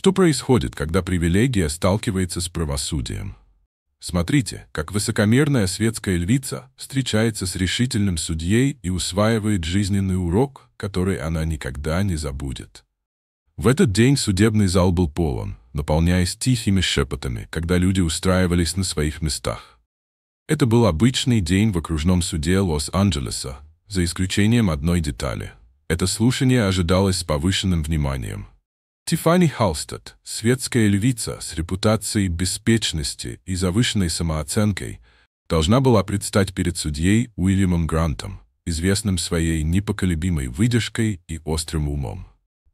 Что происходит, когда привилегия сталкивается с правосудием? Смотрите, как высокомерная светская львица встречается с решительным судьей и усваивает жизненный урок, который она никогда не забудет. В этот день судебный зал был полон, наполняясь тихими шепотами, когда люди устраивались на своих местах. Это был обычный день в окружном суде Лос-Анджелеса, за исключением одной детали. Это слушание ожидалось с повышенным вниманием. Тиффани Халстед, светская львица с репутацией беспечности и завышенной самооценкой, должна была предстать перед судьей Уильямом Грантом, известным своей непоколебимой выдержкой и острым умом.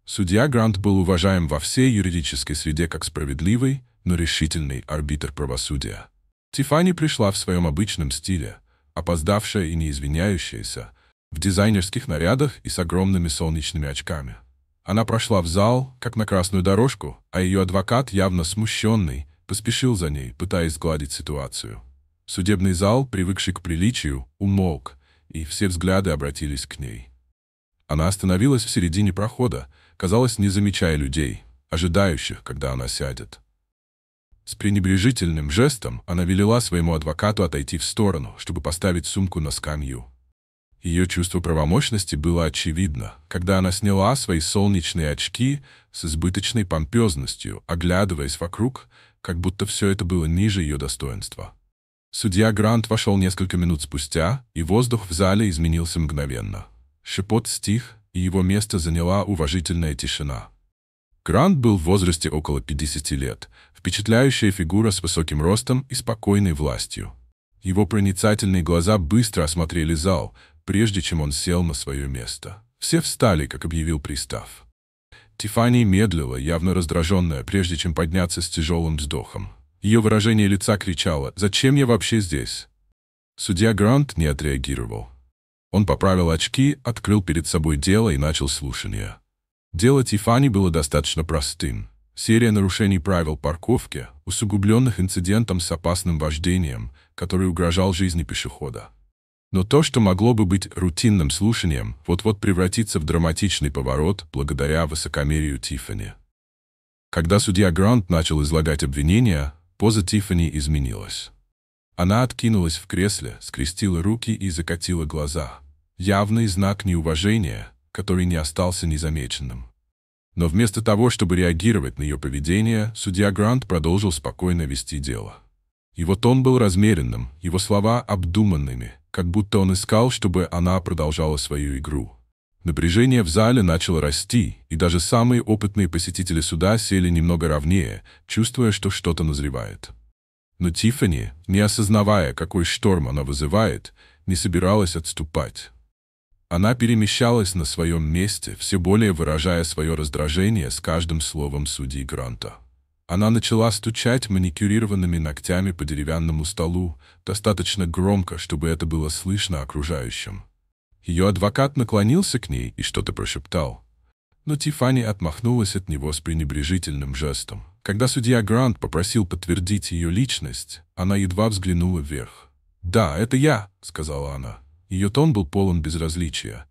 Судья Грант был уважаем во всей юридической среде как справедливый, но решительный арбитр правосудия. Тиффани пришла в своем обычном стиле, опоздавшая и не извиняющаяся, в дизайнерских нарядах и с огромными солнечными очками. Она прошла в зал, как на красную дорожку, а ее адвокат, явно смущенный, поспешил за ней, пытаясь сгладить ситуацию. Судебный зал, привыкший к приличию, умолк, и все взгляды обратились к ней. Она остановилась в середине прохода, казалось, не замечая людей, ожидающих, когда она сядет. С пренебрежительным жестом она велела своему адвокату отойти в сторону, чтобы поставить сумку на скамью. Ее чувство правомощности было очевидно, когда она сняла свои солнечные очки с избыточной помпезностью, оглядываясь вокруг, как будто все это было ниже ее достоинства. Судья Грант вошел несколько минут спустя, и воздух в зале изменился мгновенно. Шепот стих, и его место заняла уважительная тишина. Грант был в возрасте около 50 лет, впечатляющая фигура с высоким ростом и спокойной властью. Его проницательные глаза быстро осмотрели зал, прежде чем он сел на свое место. Все встали, как объявил пристав. Тиффани медлила, явно раздраженная, прежде чем подняться с тяжелым вздохом. Ее выражение лица кричало: «Зачем я вообще здесь?» Судья Грант не отреагировал. Он поправил очки, открыл перед собой дело и начал слушание. Дело Тиффани было достаточно простым. Серия нарушений правил парковки, усугубленных инцидентом с опасным вождением, который угрожал жизни пешехода. Но то, что могло бы быть рутинным слушанием, вот-вот превратится в драматичный поворот благодаря высокомерию Тиффани. Когда судья Грант начал излагать обвинения, поза Тиффани изменилась. Она откинулась в кресле, скрестила руки и закатила глаза. Явный знак неуважения, который не остался незамеченным. Но вместо того, чтобы реагировать на ее поведение, судья Грант продолжил спокойно вести дело. Его тон был размеренным, его слова обдуманными, как будто он искал, чтобы она продолжала свою игру. Напряжение в зале начало расти, и даже самые опытные посетители суда сели немного ровнее, чувствуя, что что-то назревает. Но Тиффани, не осознавая, какой шторм она вызывает, не собиралась отступать. Она перемещалась на своем месте, все более выражая свое раздражение с каждым словом судьи Гранта. Она начала стучать маникюрированными ногтями по деревянному столу, достаточно громко, чтобы это было слышно окружающим. Ее адвокат наклонился к ней и что-то прошептал. Но Тиффани отмахнулась от него с пренебрежительным жестом. Когда судья Грант попросил подтвердить ее личность, она едва взглянула вверх. «Да, это я», — сказала она. Ее тон был полон безразличия.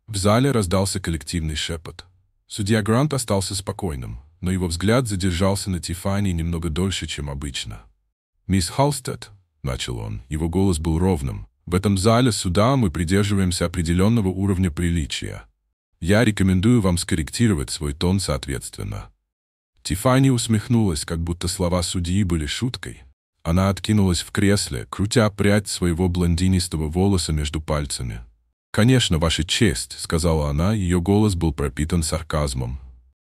В зале раздался коллективный шепот. Судья Грант остался спокойным, но его взгляд задержался на Тиффани немного дольше, чем обычно. «Мисс Халстед», — начал он, его голос был ровным, — «в этом зале суда мы придерживаемся определенного уровня приличия. Я рекомендую вам скорректировать свой тон соответственно». Тиффани усмехнулась, как будто слова судьи были шуткой. Она откинулась в кресле, крутя прядь своего блондинистого волоса между пальцами. «Конечно, Ваша честь», — сказала она, ее голос был пропитан сарказмом.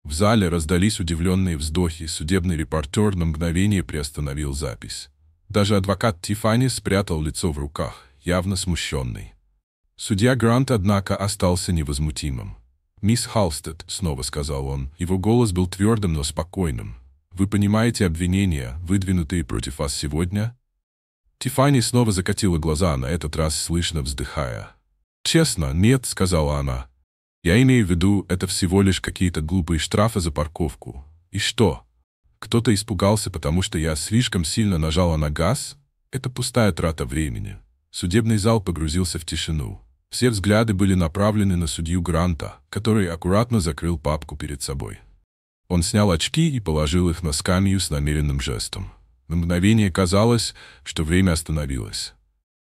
В зале раздались удивленные вздохи, судебный репортер на мгновение приостановил запись. Даже адвокат Тиффани спрятал лицо в руках, явно смущенный. Судья Грант, однако, остался невозмутимым. «Мисс Халстед», — снова сказал он, его голос был твердым, но спокойным. «Вы понимаете обвинения, выдвинутые против вас сегодня?» Тиффани снова закатила глаза, на этот раз слышно вздыхая. «Честно, нет», — сказала она. «Я имею в виду, это всего лишь какие-то глупые штрафы за парковку. И что? Кто-то испугался, потому что я слишком сильно нажала на газ? Это пустая трата времени». Судебный зал погрузился в тишину. Все взгляды были направлены на судью Гранта, который аккуратно закрыл папку перед собой. Он снял очки и положил их на скамью с намеренным жестом. На мгновение казалось, что время остановилось.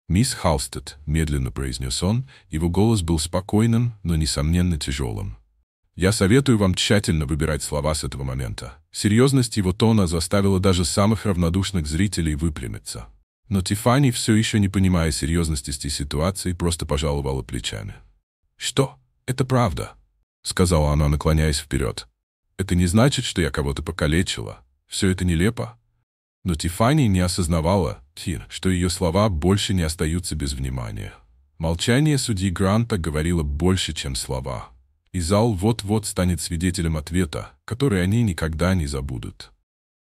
«Мисс Халстед», — медленно произнес он, его голос был спокойным, но, несомненно, тяжелым. «Я советую вам тщательно выбирать слова с этого момента». Серьезность его тона заставила даже самых равнодушных зрителей выпрямиться. Но Тиффани, все еще не понимая серьезности ситуации, просто пожаловала плечами. «Что? Это правда», — сказала она, наклоняясь вперед. «Это не значит, что я кого-то покалечила. Все это нелепо». Но Тиффани не осознавала, что ее слова больше не остаются без внимания. Молчание судьи Гранта говорило больше, чем слова. И зал вот-вот станет свидетелем ответа, который они никогда не забудут.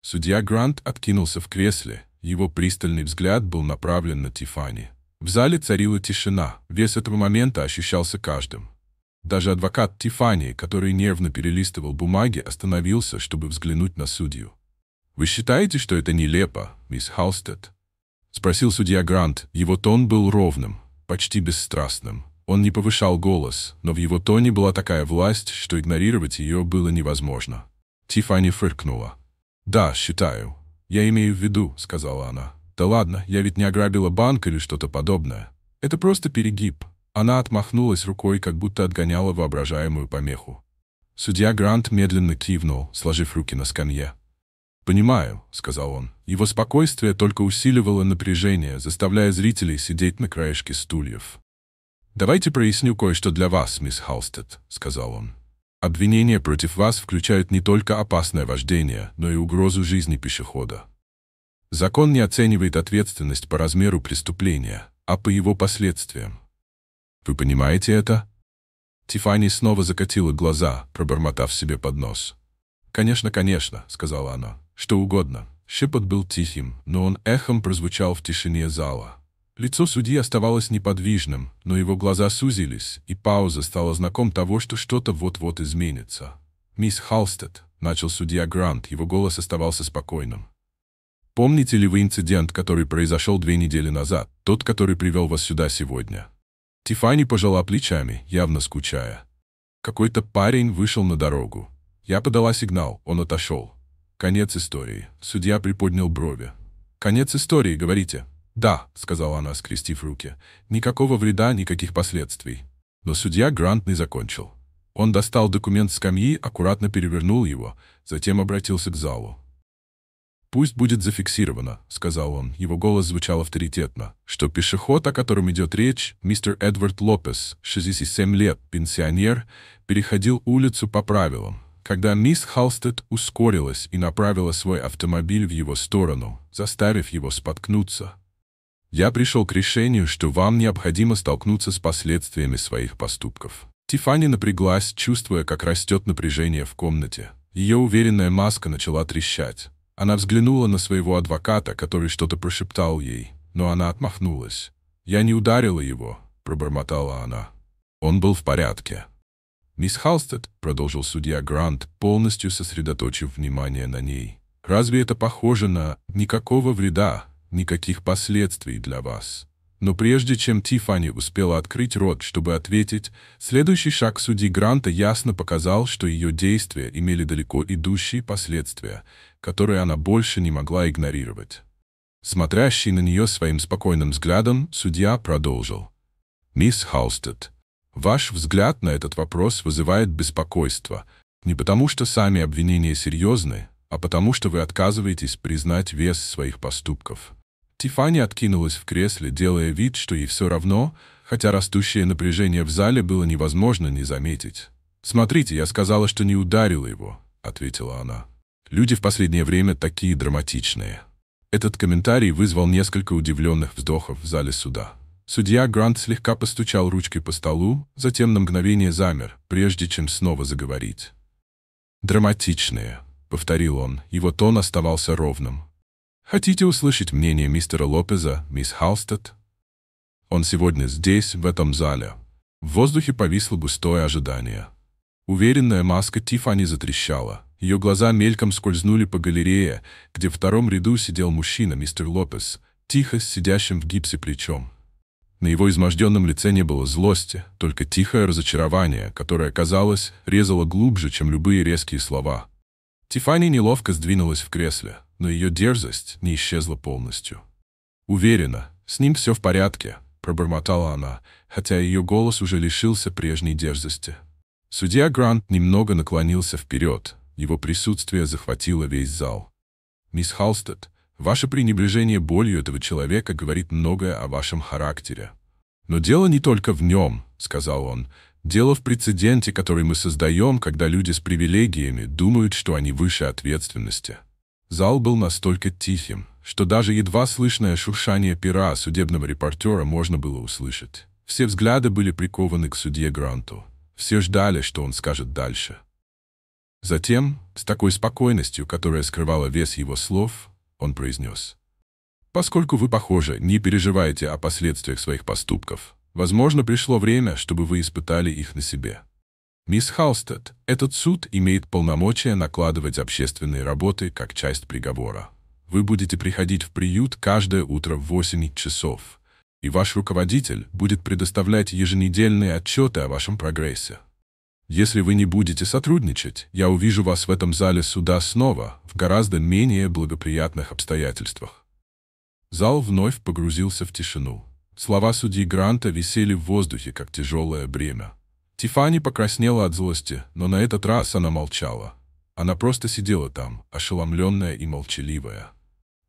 Судья Грант откинулся в кресле, его пристальный взгляд был направлен на Тиффани. В зале царила тишина, вес этого момента ощущался каждым. Даже адвокат Тиффани, который нервно перелистывал бумаги, остановился, чтобы взглянуть на судью. «Вы считаете, что это нелепо, мисс Халстед?» — спросил судья Грант. Его тон был ровным, почти бесстрастным. Он не повышал голос, но в его тоне была такая власть, что игнорировать ее было невозможно. Тиффани фыркнула. «Да, считаю. Я имею в виду», — сказала она. «Да ладно, я ведь не ограбила банк или что-то подобное. Это просто перегиб». Она отмахнулась рукой, как будто отгоняла воображаемую помеху. Судья Грант медленно кивнул, сложив руки на скамье. «Понимаю», — сказал он. Его спокойствие только усиливало напряжение, заставляя зрителей сидеть на краешке стульев. «Давайте проясню кое-что для вас, мисс Халстед», — сказал он. «Обвинения против вас включают не только опасное вождение, но и угрозу жизни пешехода. Закон не оценивает ответственность по размеру преступления, а по его последствиям. Вы понимаете это?» Тиффани снова закатила глаза, пробормотав себе под нос. «Конечно, конечно», — сказала она. «Что угодно». Шепот был тихим, но он эхом прозвучал в тишине зала. Лицо судьи оставалось неподвижным, но его глаза сузились, и пауза стала знаком того, что что-то вот-вот изменится. «Мисс Халстед», — начал судья Грант, его голос оставался спокойным. «Помните ли вы инцидент, который произошел 2 недели назад, тот, который привел вас сюда сегодня?» Тиффани пожала плечами, явно скучая. «Какой-то парень вышел на дорогу. Я подала сигнал, он отошел. Конец истории». Судья приподнял брови. «Конец истории, говорите?» «Да», — сказала она, скрестив руки. «Никакого вреда, никаких последствий». Но судья Грант не закончил. Он достал документ с скамьи, аккуратно перевернул его, затем обратился к залу. «Пусть будет зафиксировано», — сказал он, его голос звучал авторитетно, «что пешеход, о котором идет речь, мистер Эдвард Лопес, 67 лет, пенсионер, переходил улицу по правилам, когда мисс Халстед ускорилась и направила свой автомобиль в его сторону, заставив его споткнуться. Я пришел к решению, что вам необходимо столкнуться с последствиями своих поступков». Тиффани напряглась, чувствуя, как растет напряжение в комнате. Ее уверенная маска начала трещать. Она взглянула на своего адвоката, который что-то прошептал ей, но она отмахнулась. «Я не ударила его», — пробормотала она. «Он был в порядке». «Мисс Халстед», — продолжил судья Грант, полностью сосредоточив внимание на ней, «разве это похоже на никакого вреда, никаких последствий для вас?» Но прежде чем Тиффани успела открыть рот, чтобы ответить, следующий шаг судьи Гранта ясно показал, что ее действия имели далеко идущие последствия, которые она больше не могла игнорировать. Смотрящий на нее своим спокойным взглядом, судья продолжил. «Мисс Халстед, ваш взгляд на этот вопрос вызывает беспокойство, не потому что сами обвинения серьезны, а потому что вы отказываетесь признать вес своих поступков». Тиффани откинулась в кресле, делая вид, что ей все равно, хотя растущее напряжение в зале было невозможно не заметить. «Смотрите, я сказала, что не ударила его», — ответила она. «Люди в последнее время такие драматичные». Этот комментарий вызвал несколько удивленных вздохов в зале суда. Судья Грант слегка постучал ручкой по столу, затем на мгновение замер, прежде чем снова заговорить. «Драматичные», — повторил он, его тон оставался ровным. «Хотите услышать мнение мистера Лопеза, мисс Халстед? Он сегодня здесь, в этом зале». В воздухе повисло густое ожидание. Уверенная маска Тиффани затрещала. Ее глаза мельком скользнули по галерее, где в втором ряду сидел мужчина, мистер Лопес, тихо с сидящим в гипсе плечом. На его изможденном лице не было злости, только тихое разочарование, которое, казалось, резало глубже, чем любые резкие слова. Тиффани неловко сдвинулась в кресле, но ее дерзость не исчезла полностью. «Уверена, с ним все в порядке», — пробормотала она, хотя ее голос уже лишился прежней дерзости. Судья Грант немного наклонился вперед, его присутствие захватило весь зал. «Мисс Халстед, ваше пренебрежение болью этого человека говорит многое о вашем характере. Но дело не только в нем», — сказал он. «Дело в прецеденте, который мы создаем, когда люди с привилегиями думают, что они выше ответственности». Зал был настолько тихим, что даже едва слышное шуршание пера судебного репортера можно было услышать. Все взгляды были прикованы к судье Гранту. Все ждали, что он скажет дальше. Затем, с такой спокойностью, которая скрывала вес его слов, он произнес: «Поскольку вы, похоже, не переживаете о последствиях своих поступков, возможно, пришло время, чтобы вы испытали их на себе. Мисс Халстед, этот суд имеет полномочия накладывать общественные работы как часть приговора. Вы будете приходить в приют каждое утро в 8 часов, и ваш руководитель будет предоставлять еженедельные отчеты о вашем прогрессе. Если вы не будете сотрудничать, я увижу вас в этом зале суда снова, в гораздо менее благоприятных обстоятельствах». Зал вновь погрузился в тишину. Слова судьи Гранта висели в воздухе, как тяжелое бремя. Тиффани покраснела от злости, но на этот раз она молчала. Она просто сидела там, ошеломленная и молчаливая.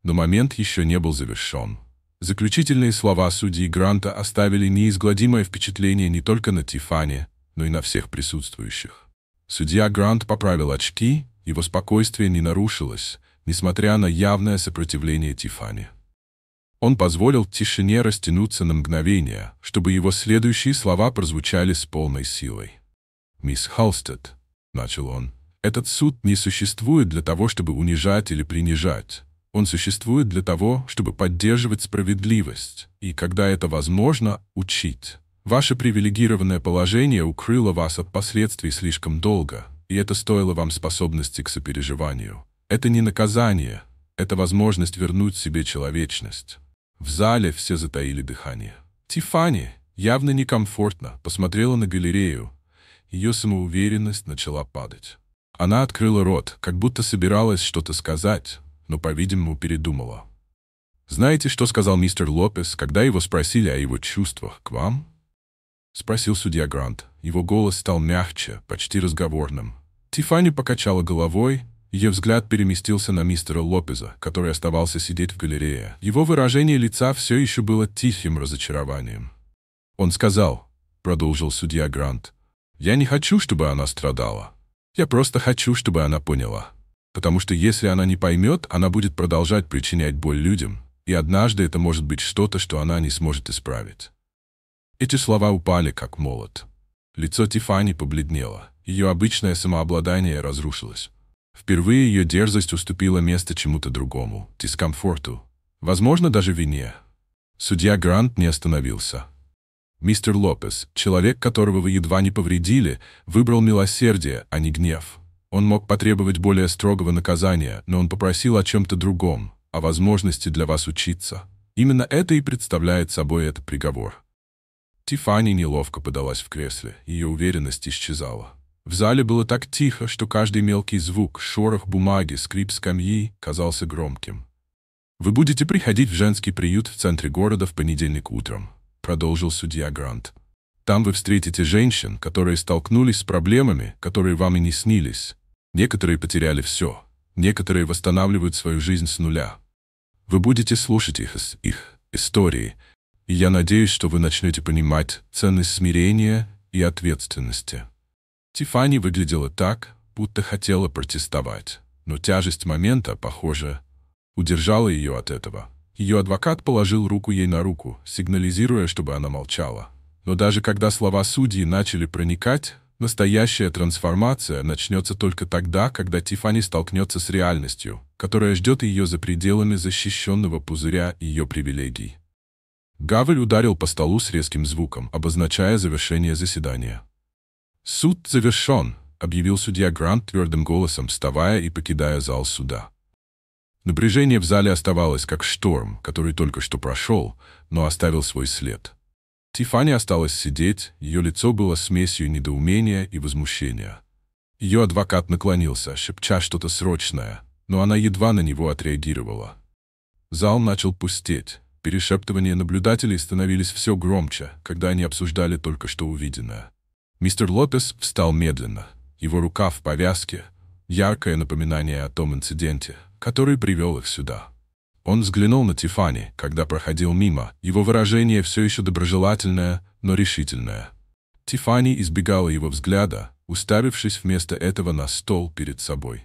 Но момент еще не был завершен. Заключительные слова судьи Гранта оставили неизгладимое впечатление не только на Тиффани, но и на всех присутствующих. Судья Грант поправил очки, его спокойствие не нарушилось, несмотря на явное сопротивление Тиффани. Он позволил тишине растянуться на мгновение, чтобы его следующие слова прозвучали с полной силой. «Мисс Халстед», — начал он, — «этот суд не существует для того, чтобы унижать или принижать. Он существует для того, чтобы поддерживать справедливость и, когда это возможно, учить. Ваше привилегированное положение укрыло вас от последствий слишком долго, и это стоило вам способности к сопереживанию. Это не наказание, это возможность вернуть себе человечность». В зале все затаили дыхание. Тиффани, явно некомфортно, посмотрела на галерею. Ее самоуверенность начала падать. Она открыла рот, как будто собиралась что-то сказать, но, по-видимому, передумала. «Знаете, что сказал мистер Лопес, когда его спросили о его чувствах к вам?» — спросил судья Грант. Его голос стал мягче, почти разговорным. Тиффани покачала головой. Ее взгляд переместился на мистера Лопеза, который оставался сидеть в галерее. Его выражение лица все еще было тихим разочарованием. «Он сказал», — продолжил судья Грант, — «я не хочу, чтобы она страдала. Я просто хочу, чтобы она поняла. Потому что если она не поймет, она будет продолжать причинять боль людям, и однажды это может быть что-то, что она не сможет исправить». Эти слова упали, как молот. Лицо Тиффани побледнело. Ее обычное самообладание разрушилось. Впервые ее дерзость уступила место чему-то другому, дискомфорту, возможно, даже вине. Судья Грант не остановился. «Мистер Лопес, человек, которого вы едва не повредили, выбрал милосердие, а не гнев. Он мог потребовать более строгого наказания, но он попросил о чем-то другом, о возможности для вас учиться. Именно это и представляет собой этот приговор». Тиффани неловко подалась в кресле, ее уверенность исчезала. В зале было так тихо, что каждый мелкий звук, шорох бумаги, скрип скамьи казался громким. «Вы будете приходить в женский приют в центре города в понедельник утром», — продолжил судья Грант. «Там вы встретите женщин, которые столкнулись с проблемами, которые вам и не снились. Некоторые потеряли все, некоторые восстанавливают свою жизнь с нуля. Вы будете слушать их истории, и я надеюсь, что вы начнете понимать ценность смирения и ответственности». Тиффани выглядела так, будто хотела протестовать, но тяжесть момента, похоже, удержала ее от этого. Ее адвокат положил руку ей на руку, сигнализируя, чтобы она молчала. Но даже когда слова судьи начали проникать, настоящая трансформация начнется только тогда, когда Тиффани столкнется с реальностью, которая ждет ее за пределами защищенного пузыря ее привилегий. Гавель ударил по столу с резким звуком, обозначая завершение заседания. «Суд завершен», — объявил судья Грант твердым голосом, вставая и покидая зал суда. Напряжение в зале оставалось как шторм, который только что прошел, но оставил свой след. Тиффани осталась сидеть, ее лицо было смесью недоумения и возмущения. Ее адвокат наклонился, шепча что-то срочное, но она едва на него отреагировала. Зал начал пустеть. Перешептывания наблюдателей становились все громче, когда они обсуждали только что увиденное. Мистер Лопес встал медленно. Его рука в повязке — яркое напоминание о том инциденте, который привел их сюда. Он взглянул на Тиффани, когда проходил мимо. Его выражение все еще доброжелательное, но решительное. Тиффани избегала его взгляда, уставившись вместо этого на стол перед собой.